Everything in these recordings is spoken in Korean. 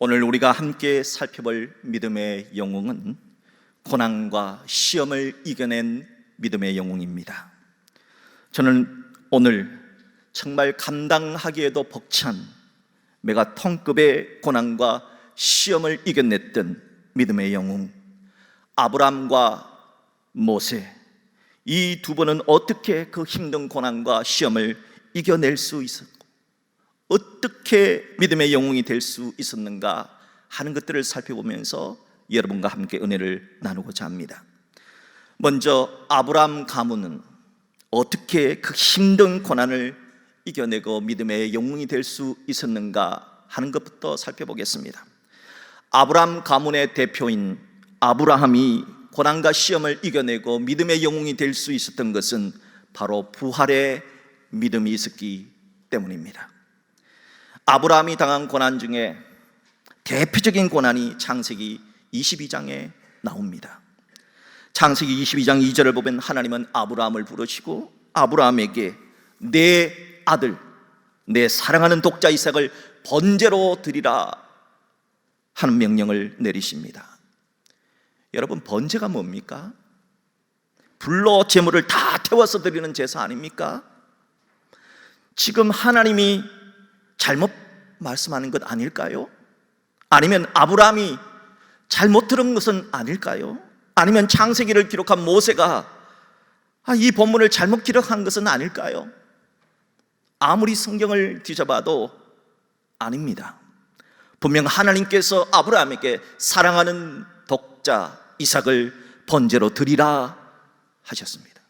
오늘 우리가 함께 살펴볼 믿음의 영웅은 고난과 시험을 이겨낸 믿음의 영웅입니다. 저는 오늘 정말 감당하기에도 벅찬 메가톤급의 고난과 시험을 이겨냈던 믿음의 영웅 아브라함과 모세, 이 두 분은 어떻게 그 힘든 고난과 시험을 이겨낼 수 있었고 어떻게 믿음의 영웅이 될 수 있었는가 하는 것들을 살펴보면서 여러분과 함께 은혜를 나누고자 합니다. 먼저 아브라함 가문은 어떻게 그 힘든 고난을 이겨내고 믿음의 영웅이 될 수 있었는가 하는 것부터 살펴보겠습니다. 아브라함 가문의 대표인 아브라함이 고난과 시험을 이겨내고 믿음의 영웅이 될 수 있었던 것은 바로 부활의 믿음이 있었기 때문입니다. 아브라함이 당한 고난 중에 대표적인 고난이 창세기 22장에 나옵니다. 창세기 22장 2절을 보면 하나님은 아브라함을 부르시고 아브라함에게 내 아들, 내 사랑하는 독자 이삭을 번제로 드리라 하는 명령을 내리십니다. 여러분, 번제가 뭡니까? 불로 제물을 다 태워서 드리는 제사 아닙니까? 지금 하나님이 잘못 말씀하는 것 아닐까요? 아니면 아브라함이 잘못 들은 것은 아닐까요? 아니면 창세기를 기록한 모세가 이 본문을 잘못 기록한 것은 아닐까요? 아무리 성경을 뒤져봐도 아닙니다. 분명 하나님께서 아브라함에게 사랑하는 독자 이삭을 번제로 드리라 하셨습니다.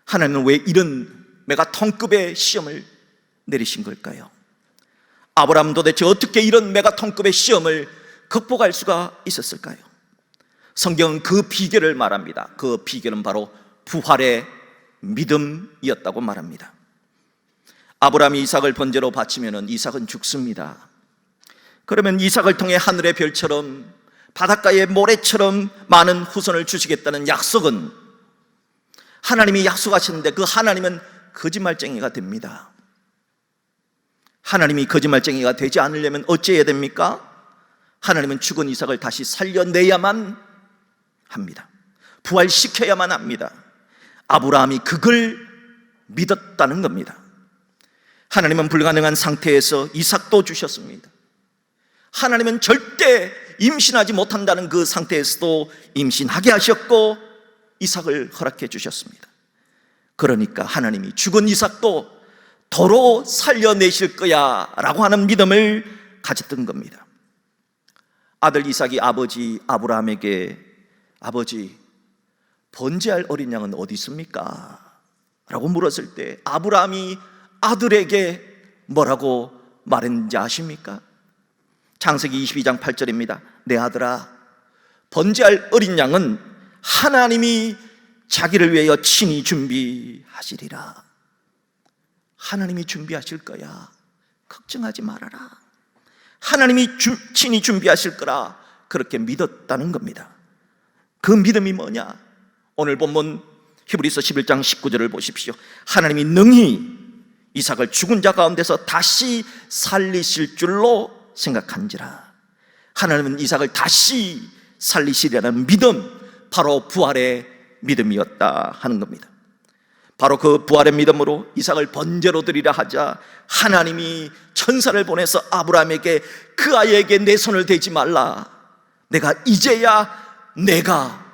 하나님은 왜 이런 메가톤급의 시험을 내리신 걸까요? 아브라함은 도대체 어떻게 이런 메가톤급의 시험을 극복할 수가 있었을까요? 성경은 그 비결을 말합니다. 그 비결은 바로 부활의 믿음이었다고 말합니다. 아브라함이 이삭을 번제로 바치면 이삭은 죽습니다. 그러면 이삭을 통해 하늘의 별처럼 바닷가의 모래처럼 많은 후손을 주시겠다는 약속은, 하나님이 약속하셨는데 그 하나님은 거짓말쟁이가 됩니다. 하나님이 거짓말쟁이가 되지 않으려면 어찌해야 됩니까? 하나님은 죽은 이삭을 다시 살려내야만 합니다. 부활시켜야만 합니다. 아브라함이 그걸 믿었다는 겁니다. 하나님은 불가능한 상태에서 이삭도 주셨습니다. 하나님은 절대 임신하지 못한다는 그 상태에서도 임신하게 하셨고 이삭을 허락해 주셨습니다. 그러니까 하나님이 죽은 이삭도 도로 살려내실 거야 라고 하는 믿음을 가졌던 겁니다. 아들 이삭이 아버지 아브라함에게 아버지, 번제할 어린 양은 어디 있습니까? 라고 물었을 때 아브라함이 아들에게 뭐라고 말했는지 아십니까? 창세기 22장 8절입니다. 내 아들아, 번제할 어린 양은 하나님이 자기를 위하여 친히 준비하시리라. 하나님이 준비하실 거야. 걱정하지 말아라. 하나님이 친히 준비하실 거라. 그렇게 믿었다는 겁니다. 그 믿음이 뭐냐? 오늘 본문 히브리서 11장 19절을 보십시오. 하나님이 능히 이삭을 죽은 자 가운데서 다시 살리실 줄로 생각한지라. 하나님은 이삭을 다시 살리시리라는 믿음, 바로 부활의 믿음이었다 하는 겁니다. 바로 그 부활의 믿음으로 이삭을 번제로 드리라 하자 하나님이 천사를 보내서 아브라함에게 그 아이에게 내 손을 대지 말라. 내가 이제야 내가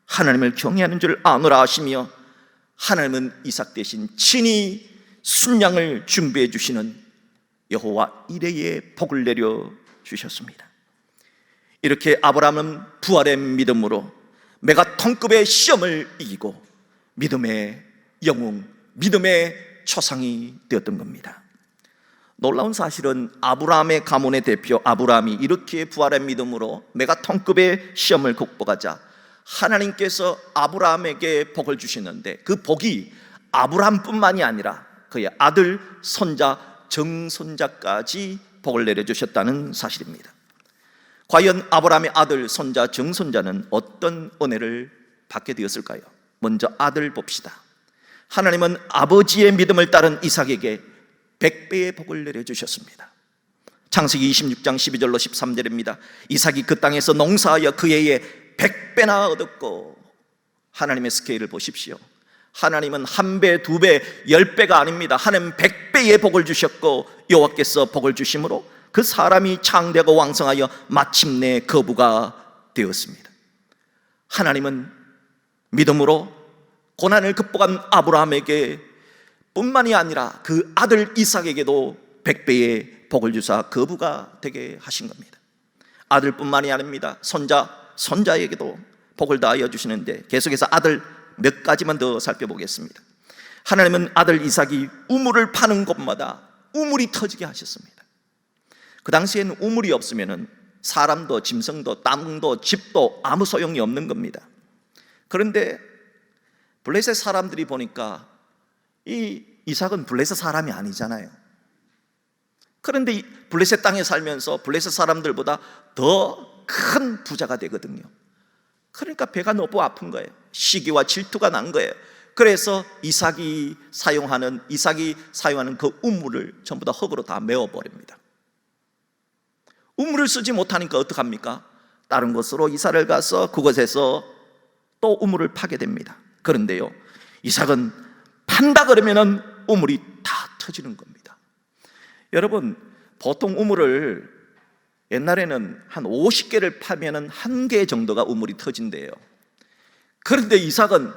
하나님을 경외하는 줄 아노라 하시며, 하나님은 이삭 대신 친히 순양을 준비해 주시는 여호와 이레의 복을 내려 주셨습니다. 이렇게 아브라함은 부활의 믿음으로 메가톤급의 시험을 이기고 믿음의 영웅, 믿음의 초상이 되었던 겁니다. 놀라운 사실은 아브라함의 가문의 대표 아브라함이 이렇게 부활의 믿음으로 메가톤급의 시험을 극복하자 하나님께서 아브라함에게 복을 주시는데 그 복이 아브라함뿐만이 아니라 그의 아들, 손자, 정손자까지 복을 내려주셨다는 사실입니다. 과연 아브라함의 아들, 손자, 정손자는 어떤 은혜를 받게 되었을까요? 먼저 아들 봅시다. 하나님은 아버지의 믿음을 따른 이삭에게 100배의 복을 내려주셨습니다. 창세기 26장 12절로 13절입니다. 이삭이 그 땅에서 농사하여 그 해에 100배나 얻었고, 하나님의 스케일을 보십시오. 하나님은 1배, 2배, 10배가 아닙니다. 하나님 100배의 복을 주셨고, 여호와께서 복을 주심으로 그 사람이 창대하고 왕성하여 마침내 거부가 되었습니다. 하나님은 믿음으로 고난을 극복한 아브라함에게 뿐만이 아니라 그 아들 이삭에게도 100배의 복을 주사 거부가 되게 하신 겁니다. 아들뿐만이 아닙니다. 손자에게도 복을 다하여 주시는데, 계속해서 아들 몇 가지만 더 살펴보겠습니다. 하나님은 아들 이삭이 우물을 파는 곳마다 우물이 터지게 하셨습니다. 그 당시에는 우물이 없으면 사람도 짐승도 땅도 집도 아무 소용이 없는 겁니다. 그런데 블레셋 사람들이 보니까 이 이삭은 블레셋 사람이 아니잖아요. 그런데 이 블레셋 땅에 살면서 블레셋 사람들보다 더 큰 부자가 되거든요. 그러니까 배가 너무 아픈 거예요. 시기와 질투가 난 거예요. 그래서 이삭이 사용하는 그 우물을 전부 다 흙으로 다 메워버립니다. 우물을 쓰지 못하니까 어떡합니까? 다른 곳으로 이사를 가서 그곳에서 또 우물을 파게 됩니다. 그런데요, 이삭은 판다 그러면은 우물이 다 터지는 겁니다. 여러분, 보통 우물을 옛날에는 한 50개를 파면은 1개 정도가 우물이 터진대요. 그런데 이삭은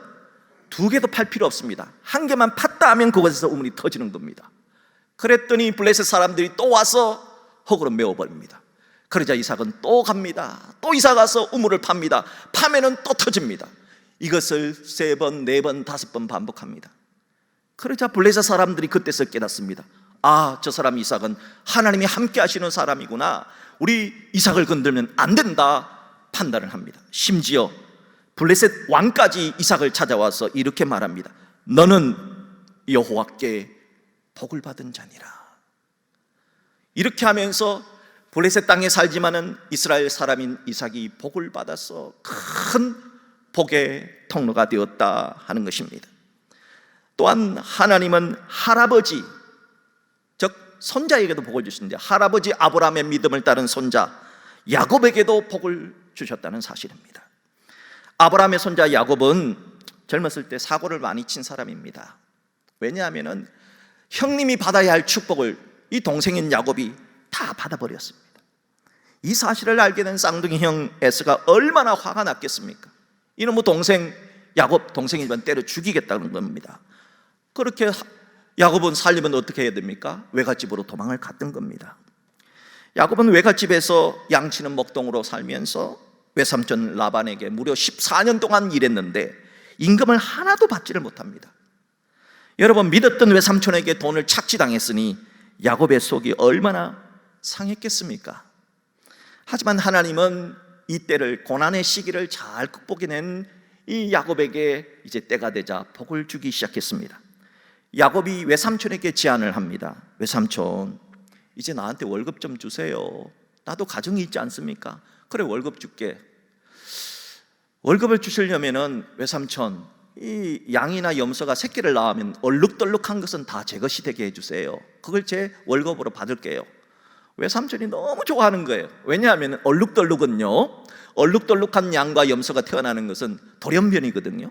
2개도 팔 필요 없습니다. 1개만 팠다 하면 그곳에서 우물이 터지는 겁니다. 그랬더니 블레셋 사람들이 또 와서 흙으로 메워버립니다. 그러자 이삭은 또 갑니다. 또 이사 가서 우물을 팝니다. 파면은 또 터집니다. 이것을 3번, 4번, 5번 반복합니다. 그러자 블레셋 사람들이 그때서 깨닫습니다. 아, 저 사람 이삭은 하나님이 함께 하시는 사람이구나. 우리 이삭을 건들면 안 된다 판단을 합니다. 심지어 블레셋 왕까지 이삭을 찾아와서 이렇게 말합니다. 너는 여호와께 복을 받은 자니라. 이렇게 하면서 블레셋 땅에 살지만은 이스라엘 사람인 이삭이 복을 받아서 큰 복의 통로가 되었다 하는 것입니다. 또한 하나님은 할아버지, 즉 손자에게도 복을 주시는데, 할아버지 아브라함의 믿음을 따른 손자 야곱에게도 복을 주셨다는 사실입니다. 아브라함의 손자 야곱은 젊었을 때 사고를 많이 친 사람입니다. 왜냐하면 형님이 받아야 할 축복을 이 동생인 야곱이 다 받아버렸습니다. 이 사실을 알게 된 쌍둥이 형 에서가 얼마나 화가 났겠습니까? 이놈의 동생 야곱, 동생이면 때려 죽이겠다는 겁니다. 그렇게 야곱은 살려면 어떻게 해야 됩니까? 외갓집으로 도망을 갔던 겁니다. 야곱은 외갓집에서 양치는 목동으로 살면서 외삼촌 라반에게 무려 14년 동안 일했는데 임금을 하나도 받지를 못합니다. 여러분, 믿었던 외삼촌에게 돈을 착취당했으니 야곱의 속이 얼마나 상했겠습니까? 하지만 하나님은 이 때를, 고난의 시기를 잘 극복해낸 이 야곱에게 이제 때가 되자 복을 주기 시작했습니다. 야곱이 외삼촌에게 제안을 합니다. 외삼촌, 이제 나한테 월급 좀 주세요. 나도 가정이 있지 않습니까? 그래, 월급 줄게. 월급을 주시려면은 외삼촌, 이 양이나 염소가 새끼를 낳으면 얼룩덜룩한 것은 다 제 것이 되게 해주세요. 그걸 제 월급으로 받을게요. 외삼촌이 너무 좋아하는 거예요. 왜냐하면 얼룩덜룩은요, 얼룩덜룩한 양과 염소가 태어나는 것은 돌연변이거든요.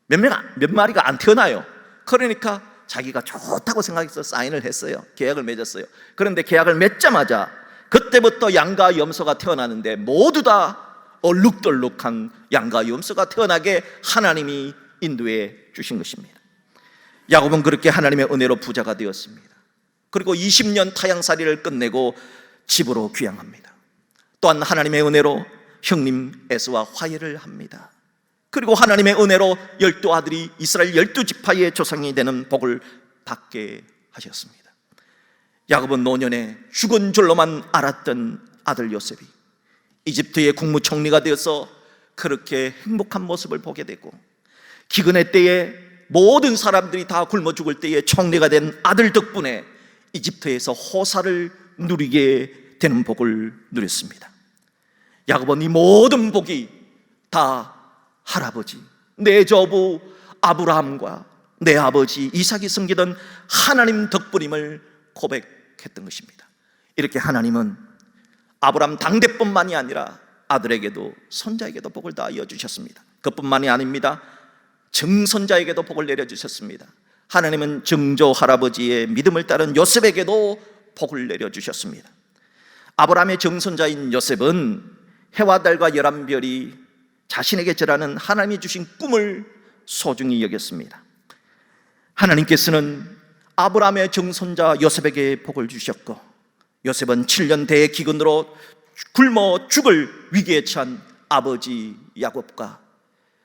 몇 마리가 안 태어나요. 그러니까 자기가 좋다고 생각해서 사인을 했어요. 계약을 맺었어요. 그런데 계약을 맺자마자 그때부터 양과 염소가 태어나는데 모두 다 얼룩덜룩한 양과 염소가 태어나게 하나님이 인도해 주신 것입니다. 야곱은 그렇게 하나님의 은혜로 부자가 되었습니다. 그리고 20년 타향살이를 끝내고 집으로 귀향합니다. 또한 하나님의 은혜로 형님 에서와 화해를 합니다. 그리고 하나님의 은혜로 12아들이 이스라엘 12지파의 조상이 되는 복을 받게 하셨습니다. 야곱은 노년에 죽은 줄로만 알았던 아들 요셉이 이집트의 국무총리가 되어서 그렇게 행복한 모습을 보게 되고, 기근의 때에 모든 사람들이 다 굶어 죽을 때에 총리가 된 아들 덕분에 이집트에서 호사를 누리게 되는 복을 누렸습니다. 야곱은 이 모든 복이 다 할아버지, 내 조부 아브라함과 내 아버지 이삭이 섬기던 하나님 덕분임을 고백했던 것입니다. 이렇게 하나님은 아브라함 당대뿐만이 아니라 아들에게도 손자에게도 복을 다하여 주셨습니다. 그뿐만이 아닙니다. 증손자에게도 복을 내려주셨습니다. 하나님은 증조 할아버지의 믿음을 따른 요셉에게도 복을 내려주셨습니다. 아브라함의 증손자인 요셉은 해와 달과 11별이 자신에게 절하는 하나님이 주신 꿈을 소중히 여겼습니다. 하나님께서는 아브라함의 증손자 요셉에게 복을 주셨고, 요셉은 7년 대기근으로 굶어 죽을 위기에 처한 아버지 야곱과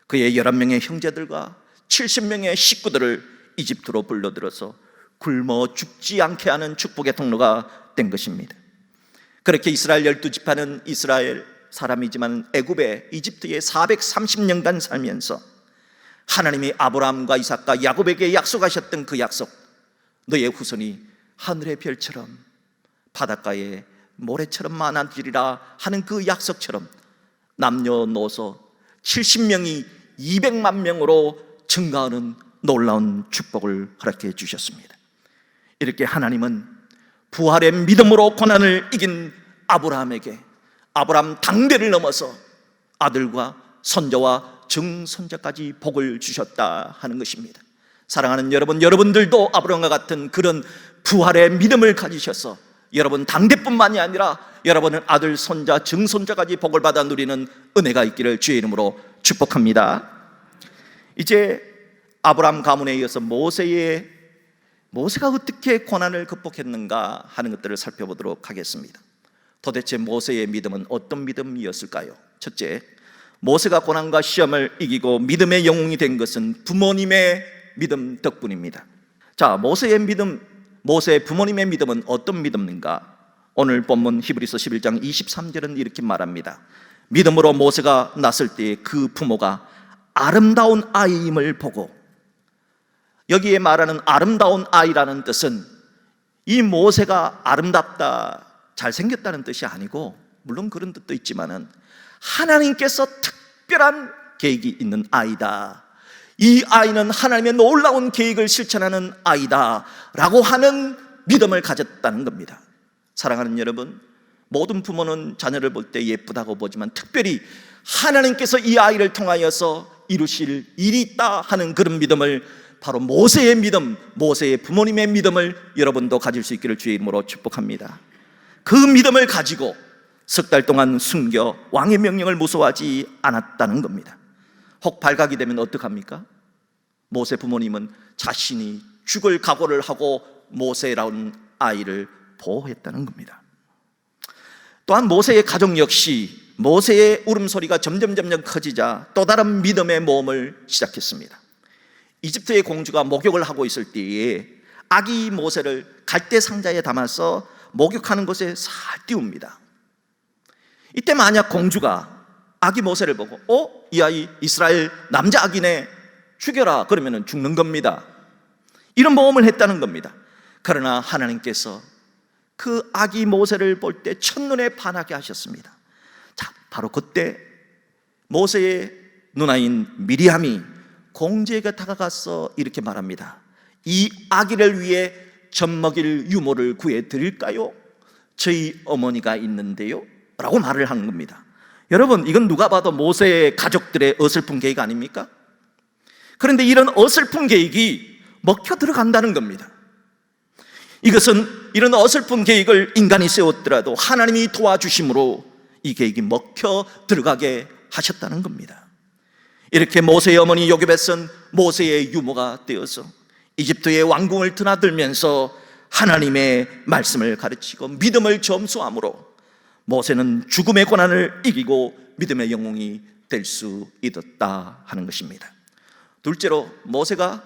그의 11명의 형제들과 70명의 식구들을 이집트로 불러들여서 굶어 죽지 않게 하는 축복의 통로가 된 것입니다. 그렇게 이스라엘 12지파는 이스라엘 사람이지만 애굽에 이집트에 430년간 살면서 하나님이 아브라함과 이삭과 야곱에게 약속하셨던 그 약속, 너의 후손이 하늘의 별처럼 바닷가의 모래처럼 많아지리라 하는 그 약속처럼 남녀노소 70명이 200만 명으로 증가하는 놀라운 축복을 허락해 주셨습니다. 이렇게 하나님은 부활의 믿음으로 고난을 이긴 아브라함에게 아브라함 당대를 넘어서 아들과 손자와 증손자까지 복을 주셨다 하는 것입니다. 사랑하는 여러분, 여러분들도 아브라함과 같은 그런 부활의 믿음을 가지셔서 여러분 당대뿐만이 아니라 여러분은 아들, 손자, 증손자까지 복을 받아 누리는 은혜가 있기를 주의 이름으로 축복합니다. 이제 아브라함 가문에 이어서 모세가 어떻게 고난을 극복했는가 하는 것들을 살펴보도록 하겠습니다. 도대체 모세의 믿음은 어떤 믿음이었을까요? 첫째, 모세가 고난과 시험을 이기고 믿음의 영웅이 된 것은 부모님의 믿음 덕분입니다. 자, 모세의 부모님의 믿음은 어떤 믿음인가? 오늘 본문 히브리서 11장 23절은 이렇게 말합니다. 믿음으로 모세가 낳았을 때 그 부모가 아름다운 아이임을 보고, 여기에 말하는 아름다운 아이라는 뜻은 이 모세가 아름답다, 잘생겼다는 뜻이 아니고, 물론 그런 뜻도 있지만은 하나님께서 특별한 계획이 있는 아이다, 이 아이는 하나님의 놀라운 계획을 실천하는 아이다 라고 하는 믿음을 가졌다는 겁니다. 사랑하는 여러분, 모든 부모는 자녀를 볼 때 예쁘다고 보지만 특별히 하나님께서 이 아이를 통하여서 이루실 일이 있다 하는 그런 믿음을, 바로 모세의 믿음, 모세의 부모님의 믿음을 여러분도 가질 수 있기를 주의 이름으로 축복합니다. 그 믿음을 가지고 석 달 동안 숨겨 왕의 명령을 무서워하지 않았다는 겁니다. 혹 발각이 되면 어떡합니까? 모세 부모님은 자신이 죽을 각오를 하고 모세라는 아이를 보호했다는 겁니다. 또한 모세의 가족 역시 모세의 울음소리가 점점 커지자 또 다른 믿음의 모험을 시작했습니다. 이집트의 공주가 목욕을 하고 있을 때에 아기 모세를 갈대 상자에 담아서 목욕하는 곳에 살 띄웁니다. 이때 만약 공주가 아기 모세를 보고 이 아이 이스라엘 남자 아기네, 죽여라, 그러면 죽는 겁니다. 이런 모험을 했다는 겁니다. 그러나 하나님께서 그 아기 모세를 볼 때 첫눈에 반하게 하셨습니다. 자, 바로 그때 모세의 누나인 미리암이 공주에게 다가가서 이렇게 말합니다. 이 아기를 위해 젖 먹일 유모를 구해 드릴까요? 저희 어머니가 있는데요 라고 말을 하는 겁니다. 여러분, 이건 누가 봐도 모세의 가족들의 어설픈 계획 아닙니까? 그런데 이런 어설픈 계획이 먹혀 들어간다는 겁니다. 이런 어설픈 계획을 인간이 세웠더라도 하나님이 도와주심으로 이 계획이 먹혀 들어가게 하셨다는 겁니다. 이렇게 모세의 어머니 요게벳은 모세의 유모가 되어서 이집트의 왕궁을 드나들면서 하나님의 말씀을 가르치고 믿음을 점수함으로 모세는 죽음의 고난을 이기고 믿음의 영웅이 될 수 있었다 하는 것입니다. 둘째로, 모세가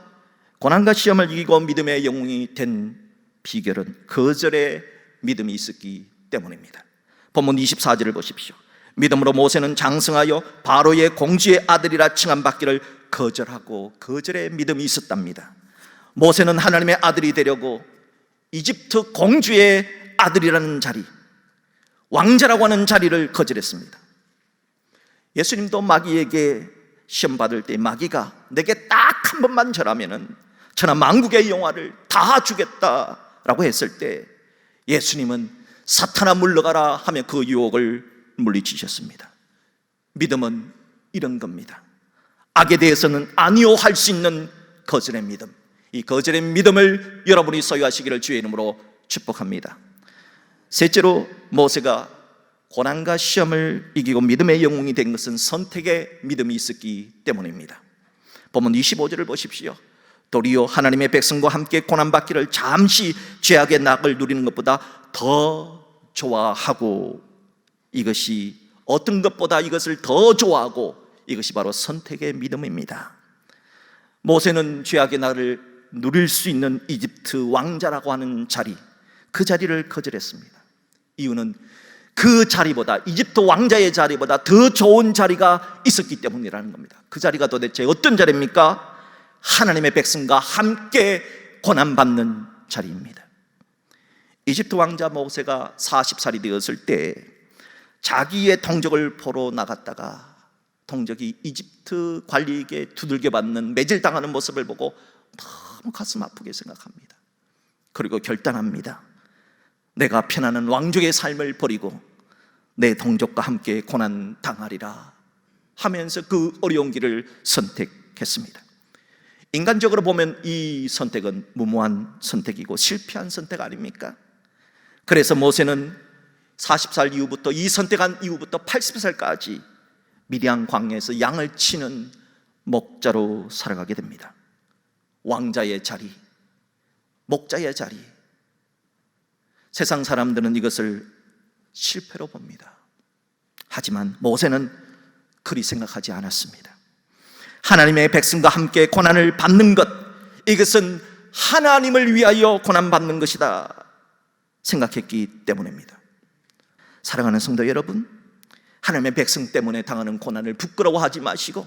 고난과 시험을 이기고 믿음의 영웅이 된 비결은 거절의 믿음이 있었기 때문입니다. 본문 24절을 보십시오. 믿음으로 모세는 장성하여 바로의 공주의 아들이라 칭함받기를 거절하고, 거절의 믿음이 있었답니다. 모세는 하나님의 아들이 되려고 이집트 공주의 아들이라는 자리, 왕자라고 하는 자리를 거절했습니다. 예수님도 마귀에게 시험 받을 때 마귀가 내게 딱 한 번만 절하면은 천하 만국의 영화를 다 주겠다라고 했을 때 예수님은 사탄아 물러가라 하며 그 유혹을 물리치셨습니다. 믿음은 이런 겁니다. 악에 대해서는 아니요 할 수 있는 거절의 믿음, 이 거절의 믿음을 여러분이 소유하시기를 주의 이름으로 축복합니다. 셋째로, 모세가 고난과 시험을 이기고 믿음의 영웅이 된 것은 선택의 믿음이 있었기 때문입니다. 본문 25절을 보십시오. 도리어 하나님의 백성과 함께 고난받기를 잠시 죄악의 낙을 누리는 것보다 더 좋아하고, 이것이 어떤 것보다 이것을 더 좋아하고, 이것이 바로 선택의 믿음입니다. 모세는 죄악의 낙을 누릴 수 있는 이집트 왕자라고 하는 자리, 그 자리를 거절했습니다. 이유는 그 자리보다, 이집트 왕자의 자리보다 더 좋은 자리가 있었기 때문이라는 겁니다. 그 자리가 도대체 어떤 자리입니까? 하나님의 백성과 함께 고난받는 자리입니다. 이집트 왕자 모세가 40살이 되었을 때 자기의 동족을 보러 나갔다가 동족이 이집트 관리에게 두들겨 맞는, 매질당하는 모습을 보고 너무 가슴 아프게 생각합니다. 그리고 결단합니다. 내가 편안한 왕족의 삶을 버리고 내 동족과 함께 고난 당하리라 하면서 그 어려운 길을 선택했습니다. 인간적으로 보면 이 선택은 무모한 선택이고 실패한 선택 아닙니까? 그래서 모세는 40살 이후부터, 이 선택한 이후부터 80살까지 미디안 광야에서 양을 치는 목자로 살아가게 됩니다. 왕자의 자리, 목자의 자리. 세상 사람들은 이것을 실패로 봅니다. 하지만 모세는 그리 생각하지 않았습니다. 하나님의 백성과 함께 고난을 받는 것, 이것은 하나님을 위하여 고난받는 것이다 생각했기 때문입니다. 사랑하는 성도 여러분, 하나님의 백성 때문에 당하는 고난을 부끄러워하지 마시고,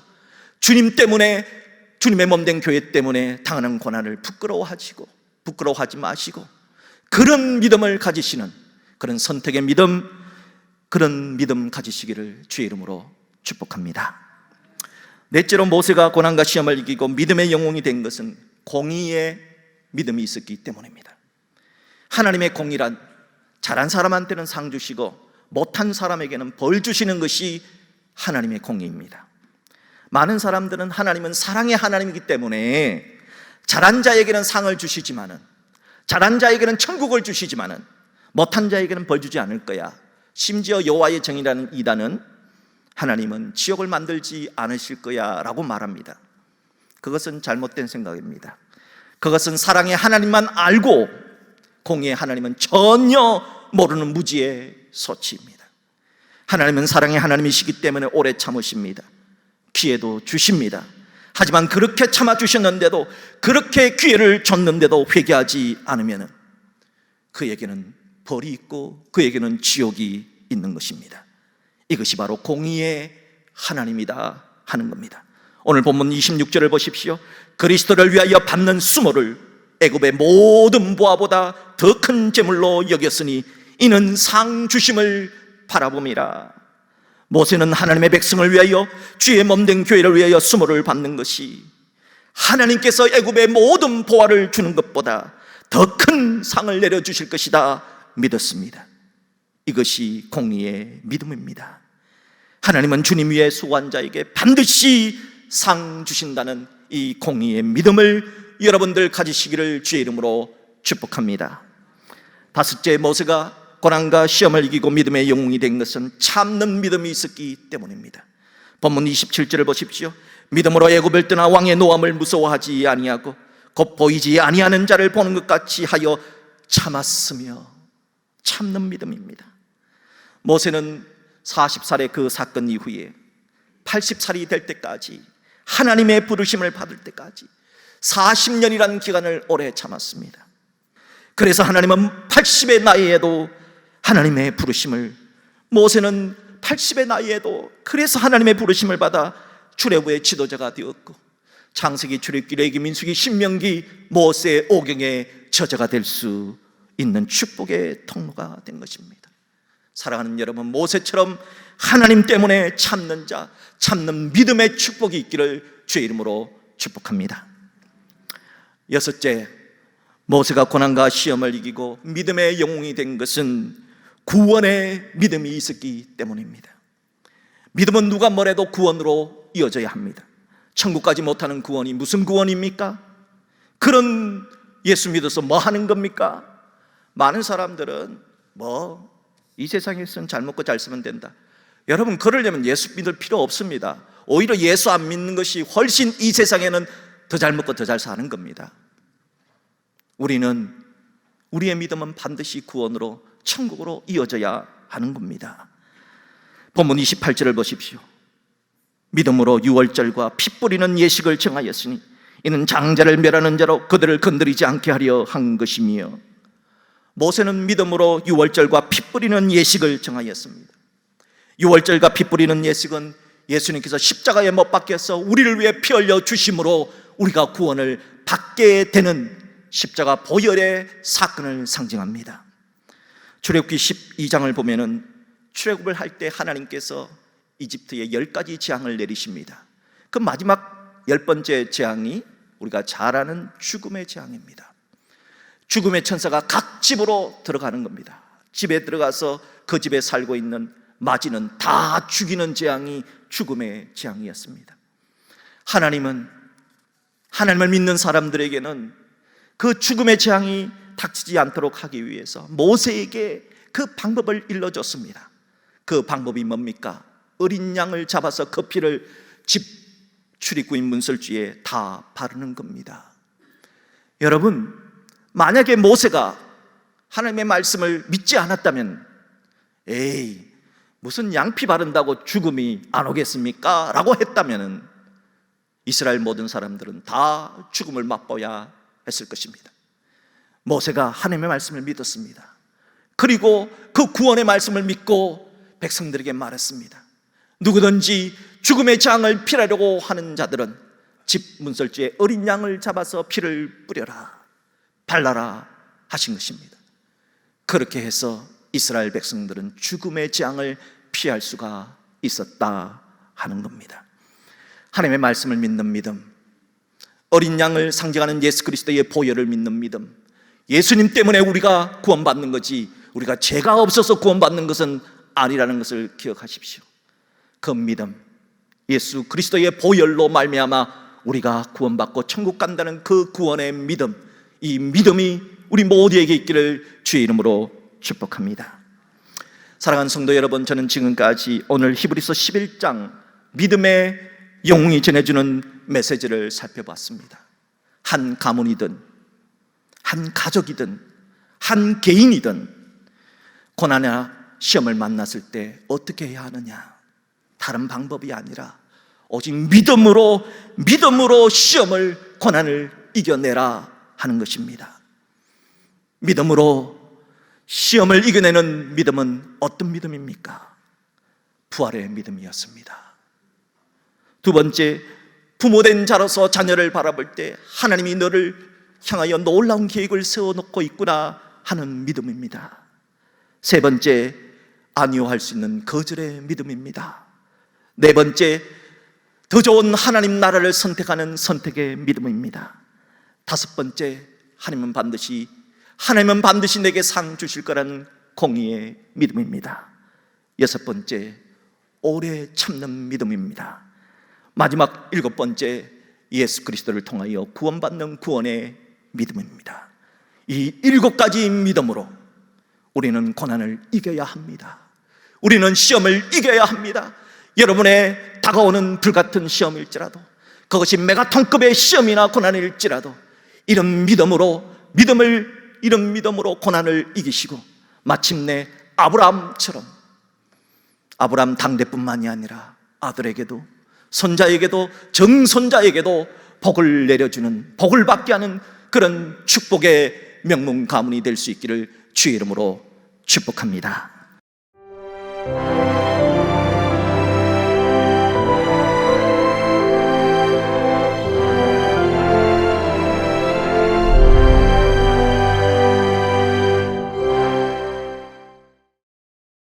주님 때문에, 주님의 몸된 교회 때문에 당하는 고난을 부끄러워하지 마시고, 그런 믿음을 가지시는, 그런 선택의 믿음, 그런 믿음 가지시기를 주의 이름으로 축복합니다. 넷째로, 모세가 고난과 시험을 이기고 믿음의 영웅이 된 것은 공의의 믿음이 있었기 때문입니다. 하나님의 공의란 잘한 사람한테는 상 주시고 못한 사람에게는 벌 주시는 것이 하나님의 공의입니다. 많은 사람들은 하나님은 사랑의 하나님이기 때문에 잘한 자에게는 상을 주시지만은, 잘한 자에게는 천국을 주시지만은 못한 자에게는 벌 주지 않을 거야. 심지어 여호와의 정의라는 이단은 하나님은 지옥을 만들지 않으실 거야 라고 말합니다. 그것은 잘못된 생각입니다. 그것은 사랑의 하나님만 알고 공의의 하나님은 전혀 모르는 무지의 소치입니다. 하나님은 사랑의 하나님이시기 때문에 오래 참으십니다. 기회도 주십니다. 하지만 그렇게 참아주셨는데도, 그렇게 기회를 줬는데도 회개하지 않으면 그에게는 벌이 있고 그에게는 지옥이 있는 것입니다. 이것이 바로 공의의 하나님이다 하는 겁니다. 오늘 본문 26절을 보십시오. 그리스도를 위하여 받는 수모를 애굽의 모든 보화보다 더 큰 재물로 여겼으니 이는 상 주심을 바라봄이라. 모세는 하나님의 백성을 위하여, 주의 몸된 교회를 위하여 수모를 받는 것이 하나님께서 애굽의 모든 보화를 주는 것보다 더 큰 상을 내려주실 것이다 믿었습니다. 이것이 공의의 믿음입니다. 하나님은 주님 위에 수고한 자에게 반드시 상 주신다는 이 공의의 믿음을 여러분들 가지시기를 주의 이름으로 축복합니다. 다섯째, 모세가 고난과 시험을 이기고 믿음의 영웅이 된 것은 참는 믿음이 있었기 때문입니다. 본문 27절을 보십시오. 믿음으로 애굽을 떠나 왕의 노함을 무서워하지 아니하고 곧 보이지 아니하는 자를 보는 것 같이 하여 참았으며, 참는 믿음입니다. 모세는 40살의 그 사건 이후에 80살이 될 때까지, 하나님의 부르심을 받을 때까지 40년이라는 기간을 오래 참았습니다. 그래서 하나님은 80의 나이에도 하나님의 부르심을, 모세는 80의 나이에도 그래서 하나님의 부르심을 받아 출애굽의 지도자가 되었고, 창세기, 출애굽기, 레위기, 민수기, 신명기, 모세, 오경의 저자가 될 수 있는 축복의 통로가 된 것입니다. 사랑하는 여러분, 모세처럼 하나님 때문에 참는 자, 참는 믿음의 축복이 있기를 주의 이름으로 축복합니다. 여섯째, 모세가 고난과 시험을 이기고 믿음의 영웅이 된 것은 구원의 믿음이 있었기 때문입니다. 믿음은 누가 뭐래도 구원으로 이어져야 합니다. 천국까지 못하는 구원이 무슨 구원입니까? 그런 예수 믿어서 뭐 하는 겁니까? 많은 사람들은 이 세상에서는 잘 먹고 잘 쓰면 된다. 여러분, 그러려면 예수 믿을 필요 없습니다. 오히려 예수 안 믿는 것이 훨씬 이 세상에는 더 잘 먹고 더 잘 사는 겁니다. 우리의 믿음은 반드시 구원으로 천국으로 이어져야 하는 겁니다. 본문 28절을 보십시오. 믿음으로 유월절과 피 뿌리는 예식을 정하였으니 이는 장자를 멸하는 자로 그들을 건드리지 않게 하려 한 것이며, 모세는 믿음으로 유월절과 피 뿌리는 예식을 정하였습니다. 유월절과 피 뿌리는 예식은 예수님께서 십자가에 못 박혀서 우리를 위해 피 흘려 주심으로 우리가 구원을 받게 되는 십자가 보혈의 사건을 상징합니다. 출애굽기 12장을 보면은 출애굽을 할 때 하나님께서 이집트에 10가지 재앙을 내리십니다. 그 마지막 10번째 재앙이 우리가 잘 아는 죽음의 재앙입니다. 죽음의 천사가 각 집으로 들어가는 겁니다. 집에 들어가서 그 집에 살고 있는 마지는 다 죽이는 재앙이 죽음의 재앙이었습니다. 하나님을 믿는 사람들에게는 그 죽음의 재앙이 닥치지 않도록 하기 위해서 모세에게 그 방법을 일러줬습니다. 그 방법이 뭡니까? 어린 양을 잡아서 그 피를 집 출입구인 문설주에 다 바르는 겁니다. 여러분, 만약에 모세가 하나님의 말씀을 믿지 않았다면 무슨 양피 바른다고 죽음이 안 오겠습니까? 라고 했다면 이스라엘 모든 사람들은 다 죽음을 맛보아야 했을 것입니다. 모세가 하나님의 말씀을 믿었습니다. 그리고 그 구원의 말씀을 믿고 백성들에게 말했습니다. 누구든지 죽음의 재앙을 피하려고 하는 자들은 집 문설주에 어린 양을 잡아서 피를 뿌려라, 발라라 하신 것입니다. 그렇게 해서 이스라엘 백성들은 죽음의 재앙을 피할 수가 있었다 하는 겁니다. 하나님의 말씀을 믿는 믿음, 어린 양을 상징하는 예수 그리스도의 보혈을 믿는 믿음, 예수님 때문에 우리가 구원받는 거지 우리가 죄가 없어서 구원받는 것은 아니라는 것을 기억하십시오. 그 믿음, 예수 그리스도의 보혈로 말미암아 우리가 구원받고 천국 간다는 그 구원의 믿음, 이 믿음이 우리 모두에게 있기를 주의 이름으로 축복합니다. 사랑하는 성도 여러분, 저는 지금까지 오늘 히브리서 11장 믿음의 영웅이 전해주는 메시지를 살펴봤습니다. 한 가문이든 한 가족이든 한 개인이든 고난이나 시험을 만났을 때 어떻게 해야 하느냐, 다른 방법이 아니라 오직 믿음으로 시험을, 고난을 이겨내라 하는 것입니다. 믿음으로 시험을 이겨내는 믿음은 어떤 믿음입니까? 부활의 믿음이었습니다. 두 번째, 부모된 자로서 자녀를 바라볼 때 하나님이 너를 향하여 놀라운 계획을 세워놓고 있구나 하는 믿음입니다. 세 번째, 안위할 수 있는 거절의 믿음입니다. 네 번째, 더 좋은 하나님 나라를 선택하는 선택의 믿음입니다. 다섯 번째, 하나님은 반드시 내게 상 주실 거라는 공의의 믿음입니다. 여섯 번째, 오래 참는 믿음입니다. 마지막 일곱 번째, 예수 그리스도를 통하여 구원받는 구원의 믿음입니다. 이 일곱 가지 믿음으로 우리는 고난을 이겨야 합니다. 우리는 시험을 이겨야 합니다. 여러분의 다가오는 불같은 시험일지라도, 그것이 메가톤급의 시험이나 고난일지라도 이런 믿음으로 고난을 이기시고 마침내 아브라함처럼, 아브라함 당대뿐만이 아니라 아들에게도 손자에게도 정손자에게도 복을 내려주는, 복을 받게 하는 그런 축복의 명문 가문이 될 수 있기를 주의 이름으로 축복합니다.